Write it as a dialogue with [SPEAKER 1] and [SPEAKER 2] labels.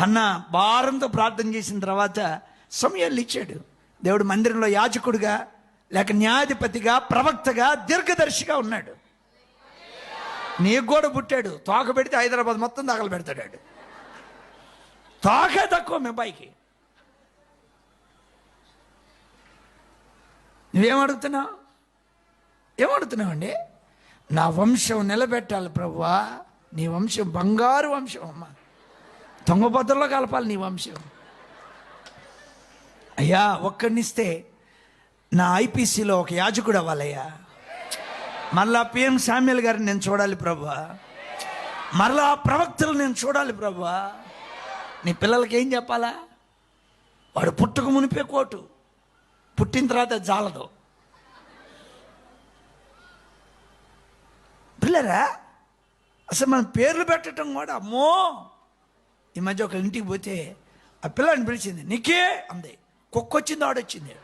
[SPEAKER 1] హన్న భారంతో ప్రార్థన చేసిన తర్వాత సమయాలు ఇచ్చాడు. దేవుడు మందిరంలో యాజకుడిగా, లేక న్యాయాధిపతిగా, ప్రవక్తగా, దీర్ఘదర్శిగా ఉన్నాడు. నీకు కూడా పుట్టాడు. తోక పెడితే హైదరాబాద్ మొత్తం దాఖలు పెడతాడు. తోకే తక్కువ మీ అబ్బాయికి. నువ్వేమడుగుతున్నావు? ఏమడుగుతున్నావు అండి? నా వంశం నిలబెట్టాలి ప్రభువా. నీ వంశం బంగారు వంశం అమ్మ, దొంగబద్దల్లో కలపాలి నీ వంశం. అయ్యా ఒక్కడినిస్తే నా ఐపీసీలో ఒక యాజకుడు అవ్వాలయ్యా. మరలా పిఎం శామ్యుల్ గారిని నేను చూడాలి ప్రభువా. మరలా ప్రవక్తలు నేను చూడాలి ప్రభువా. నీ పిల్లలకి ఏం చెప్పాలా? వాడు పుట్టుక మునిపే కోటు, పుట్టిన తర్వాత జాలదు. పిల్లరా అసలు మనం పేర్లు పెట్టడం కూడా అమ్మో. ఈ మధ్య ఒక ఇంటికి పోతే ఆ పిల్లని పిలిచింది, నీకే అంది. కుక్క వచ్చింది, ఆడొచ్చింది.